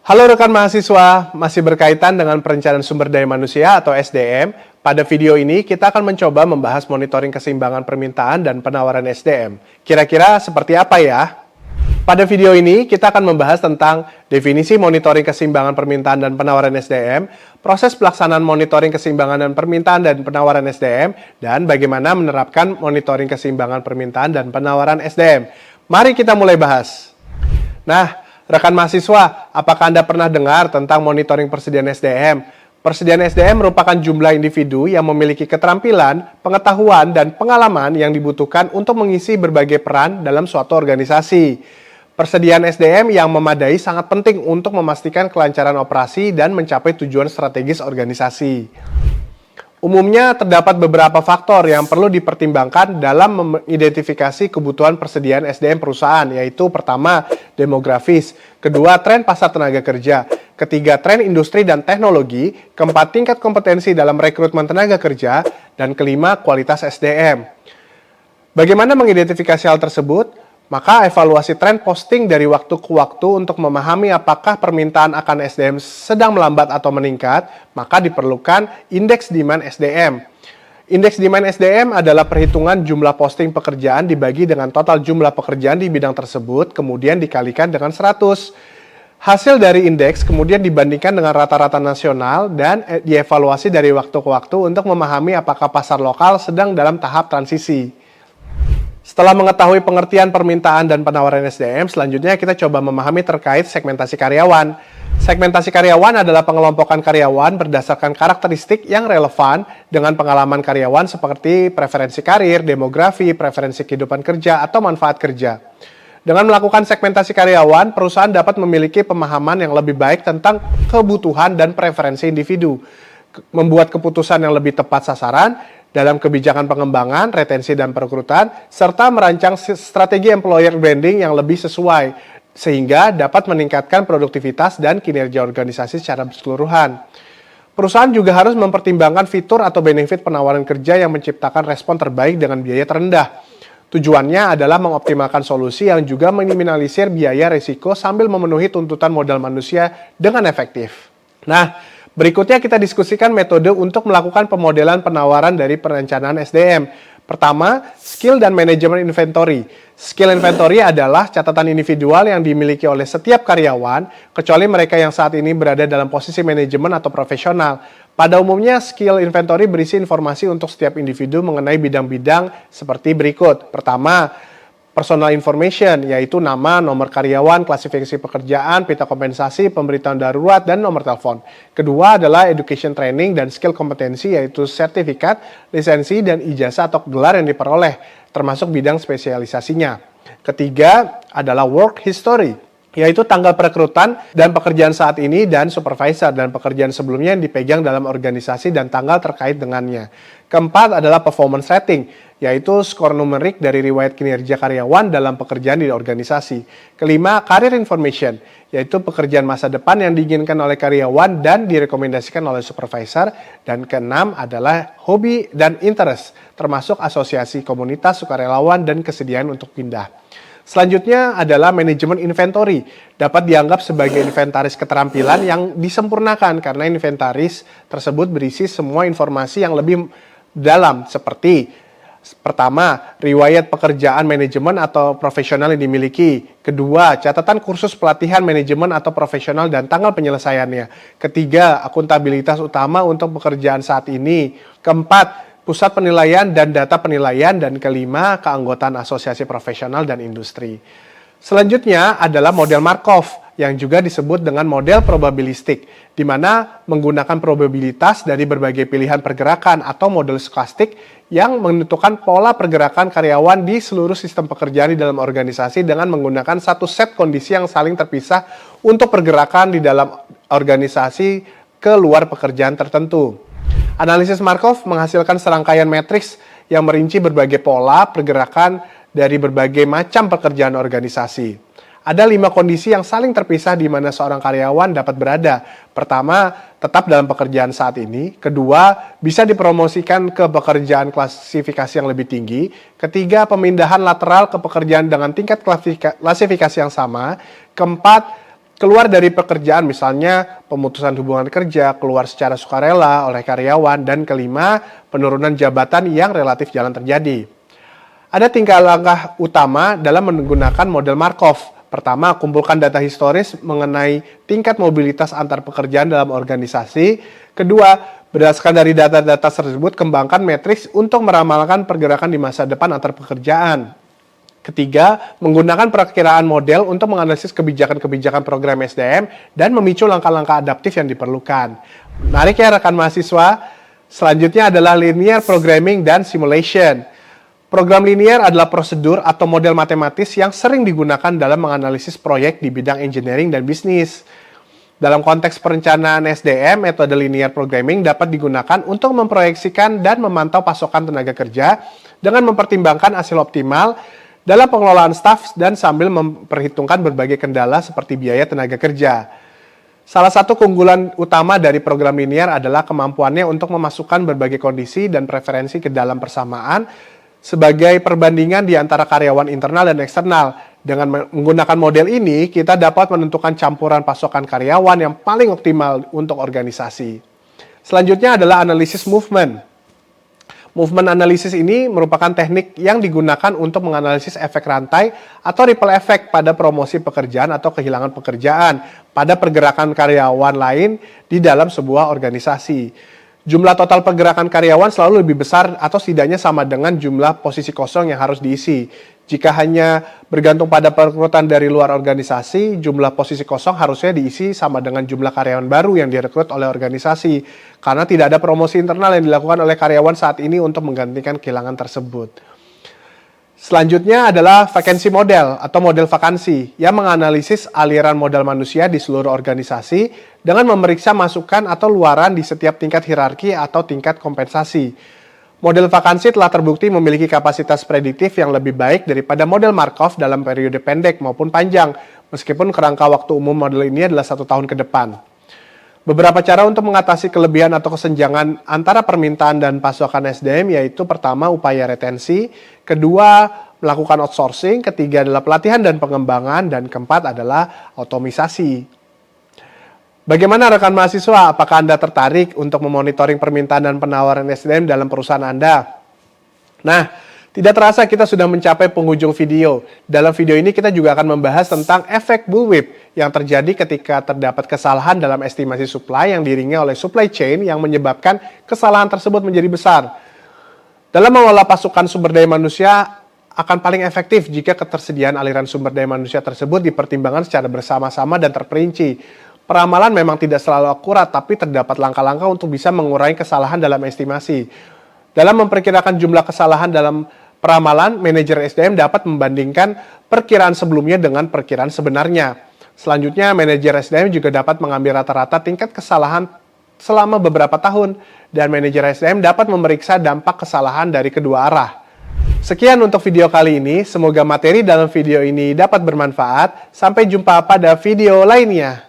Halo rekan mahasiswa, masih berkaitan dengan perencanaan sumber daya manusia atau SDM. Pada video ini kita akan mencoba membahas monitoring keseimbangan permintaan dan penawaran SDM. Kira-kira seperti apa ya? Pada video ini kita akan membahas tentang definisi monitoring keseimbangan permintaan dan penawaran SDM, proses pelaksanaan monitoring keseimbangan dan permintaan dan penawaran SDM, dan bagaimana menerapkan monitoring keseimbangan permintaan dan penawaran SDM. Mari kita mulai bahas. Nah, rekan mahasiswa, apakah Anda pernah dengar tentang monitoring persediaan SDM? Persediaan SDM merupakan jumlah individu yang memiliki keterampilan, pengetahuan, dan pengalaman yang dibutuhkan untuk mengisi berbagai peran dalam suatu organisasi. Persediaan SDM yang memadai sangat penting untuk memastikan kelancaran operasi dan mencapai tujuan strategis organisasi. Umumnya terdapat beberapa faktor yang perlu dipertimbangkan dalam mengidentifikasi kebutuhan persediaan SDM perusahaan, yaitu pertama, demografis, kedua, tren pasar tenaga kerja, ketiga, tren industri dan teknologi, keempat, tingkat kompetensi dalam rekrutmen tenaga kerja, dan kelima, kualitas SDM. Bagaimana mengidentifikasi hal tersebut? Maka evaluasi tren posting dari waktu ke waktu untuk memahami apakah permintaan akan SDM sedang melambat atau meningkat, maka diperlukan indeks demand SDM. Indeks demand SDM adalah perhitungan jumlah posting pekerjaan dibagi dengan total jumlah pekerjaan di bidang tersebut, kemudian dikalikan dengan 100. Hasil dari indeks kemudian dibandingkan dengan rata-rata nasional dan dievaluasi dari waktu ke waktu untuk memahami apakah pasar lokal sedang dalam tahap transisi. Setelah mengetahui pengertian permintaan dan penawaran SDM, selanjutnya kita coba memahami terkait segmentasi karyawan. Segmentasi karyawan adalah pengelompokan karyawan berdasarkan karakteristik yang relevan dengan pengalaman karyawan seperti preferensi karir, demografi, preferensi kehidupan kerja, atau manfaat kerja. Dengan melakukan segmentasi karyawan, perusahaan dapat memiliki pemahaman yang lebih baik tentang kebutuhan dan preferensi individu, membuat keputusan yang lebih tepat sasaran dalam kebijakan pengembangan, retensi, dan perekrutan, serta merancang strategi employer branding yang lebih sesuai, sehingga dapat meningkatkan produktivitas dan kinerja organisasi secara keseluruhan. Perusahaan juga harus mempertimbangkan fitur atau benefit penawaran kerja yang menciptakan respon terbaik dengan biaya terendah. Tujuannya adalah mengoptimalkan solusi yang juga meminimalisir biaya risiko sambil memenuhi tuntutan modal manusia dengan efektif. Nah, berikutnya kita diskusikan metode untuk melakukan pemodelan penawaran dari perencanaan SDM. Pertama, skill dan manajemen inventory. Skill inventory adalah catatan individual yang dimiliki oleh setiap karyawan, kecuali mereka yang saat ini berada dalam posisi manajemen atau profesional. Pada umumnya, skill inventory berisi informasi untuk setiap individu mengenai bidang-bidang seperti berikut. Pertama, personal information, yaitu nama, nomor karyawan, klasifikasi pekerjaan, pita kompensasi, pemberitahuan darurat, dan nomor telepon. Kedua adalah education training dan skill kompetensi, yaitu sertifikat, lisensi, dan ijazah atau gelar yang diperoleh, termasuk bidang spesialisasinya. Ketiga adalah work history, yaitu tanggal perekrutan dan pekerjaan saat ini dan supervisor dan pekerjaan sebelumnya yang dipegang dalam organisasi dan tanggal terkait dengannya. Keempat adalah performance rating, yaitu skor numerik dari riwayat kinerja karyawan dalam pekerjaan di organisasi. Kelima, career information, yaitu pekerjaan masa depan yang diinginkan oleh karyawan dan direkomendasikan oleh supervisor. Dan keenam adalah hobi dan interest, termasuk asosiasi komunitas, sukarelawan, dan kesediaan untuk pindah. Selanjutnya adalah manajemen inventory. Dapat dianggap sebagai inventaris keterampilan yang disempurnakan karena inventaris tersebut berisi semua informasi yang lebih dalam seperti pertama, riwayat pekerjaan manajemen atau profesional yang dimiliki. Kedua, catatan kursus pelatihan manajemen atau profesional dan tanggal penyelesaiannya. Ketiga, akuntabilitas utama untuk pekerjaan saat ini. Keempat, pusat penilaian dan data penilaian, dan kelima, keanggotaan asosiasi profesional dan industri. Selanjutnya adalah model Markov, yang juga disebut dengan model probabilistik, di mana menggunakan probabilitas dari berbagai pilihan pergerakan atau model stokastik yang menentukan pola pergerakan karyawan di seluruh sistem pekerjaan di dalam organisasi dengan menggunakan satu set kondisi yang saling terpisah untuk pergerakan di dalam organisasi ke luar pekerjaan tertentu. Analisis Markov menghasilkan serangkaian matriks yang merinci berbagai pola pergerakan dari berbagai macam pekerjaan organisasi. Ada 5 kondisi yang saling terpisah di mana seorang karyawan dapat berada. Pertama, tetap dalam pekerjaan saat ini. Kedua, bisa dipromosikan ke pekerjaan klasifikasi yang lebih tinggi. Ketiga, pemindahan lateral ke pekerjaan dengan tingkat klasifikasi yang sama. Keempat, keluar dari pekerjaan, misalnya pemutusan hubungan kerja, keluar secara sukarela oleh karyawan, dan kelima, penurunan jabatan yang relatif jarang terjadi. Ada 3 langkah utama dalam menggunakan model Markov. Pertama, kumpulkan data historis mengenai tingkat mobilitas antar pekerjaan dalam organisasi. Kedua, berdasarkan dari data-data tersebut, kembangkan matriks untuk meramalkan pergerakan di masa depan antar pekerjaan. Ketiga, menggunakan perakiraan model untuk menganalisis kebijakan-kebijakan program SDM dan memicu langkah-langkah adaptif yang diperlukan. Menarik ya rekan mahasiswa. Selanjutnya adalah linear programming dan simulation. Program linear adalah prosedur atau model matematis yang sering digunakan dalam menganalisis proyek di bidang engineering dan bisnis. Dalam konteks perencanaan SDM, metode linear programming dapat digunakan untuk memproyeksikan dan memantau pasokan tenaga kerja dengan mempertimbangkan hasil optimal dalam pengelolaan staf dan sambil memperhitungkan berbagai kendala seperti biaya tenaga kerja. Salah satu keunggulan utama dari program linear adalah kemampuannya untuk memasukkan berbagai kondisi dan preferensi ke dalam persamaan sebagai perbandingan di antara karyawan internal dan eksternal. Dengan menggunakan model ini, kita dapat menentukan campuran pasokan karyawan yang paling optimal untuk organisasi. Selanjutnya adalah analisis movement. Movement analysis ini merupakan teknik yang digunakan untuk menganalisis efek rantai atau ripple effect pada promosi pekerjaan atau kehilangan pekerjaan pada pergerakan karyawan lain di dalam sebuah organisasi. Jumlah total pergerakan karyawan selalu lebih besar atau setidaknya sama dengan jumlah posisi kosong yang harus diisi. Jika hanya bergantung pada perekrutan dari luar organisasi, jumlah posisi kosong harusnya diisi sama dengan jumlah karyawan baru yang direkrut oleh organisasi, karena tidak ada promosi internal yang dilakukan oleh karyawan saat ini untuk menggantikan kehilangan tersebut. Selanjutnya adalah vacancy model atau model vakansi yang menganalisis aliran modal manusia di seluruh organisasi dengan memeriksa masukan atau luaran di setiap tingkat hierarki atau tingkat kompensasi. Model vakansi telah terbukti memiliki kapasitas prediktif yang lebih baik daripada model Markov dalam periode pendek maupun panjang, meskipun kerangka waktu umum model ini adalah 1 tahun ke depan. Beberapa cara untuk mengatasi kelebihan atau kesenjangan antara permintaan dan pasokan SDM yaitu pertama, upaya retensi, kedua, melakukan outsourcing, ketiga adalah pelatihan dan pengembangan, dan keempat adalah otomisasi. Bagaimana rekan mahasiswa? Apakah Anda tertarik untuk memonitoring permintaan dan penawaran SDM dalam perusahaan Anda? Nah, tidak terasa kita sudah mencapai penghujung video. Dalam video ini kita juga akan membahas tentang efek bullwhip yang terjadi ketika terdapat kesalahan dalam estimasi supply yang diiringi oleh supply chain yang menyebabkan kesalahan tersebut menjadi besar. Dalam mengelola pasukan sumber daya manusia akan paling efektif jika ketersediaan aliran sumber daya manusia tersebut dipertimbangkan secara bersama-sama dan terperinci. Peramalan memang tidak selalu akurat, tapi terdapat langkah-langkah untuk bisa mengurangi kesalahan dalam estimasi. Dalam memperkirakan jumlah kesalahan dalam peramalan, manajer SDM dapat membandingkan perkiraan sebelumnya dengan perkiraan sebenarnya. Selanjutnya, manajer SDM juga dapat mengambil rata-rata tingkat kesalahan selama beberapa tahun, dan manajer SDM dapat memeriksa dampak kesalahan dari kedua arah. Sekian untuk video kali ini, semoga materi dalam video ini dapat bermanfaat. Sampai jumpa pada video lainnya.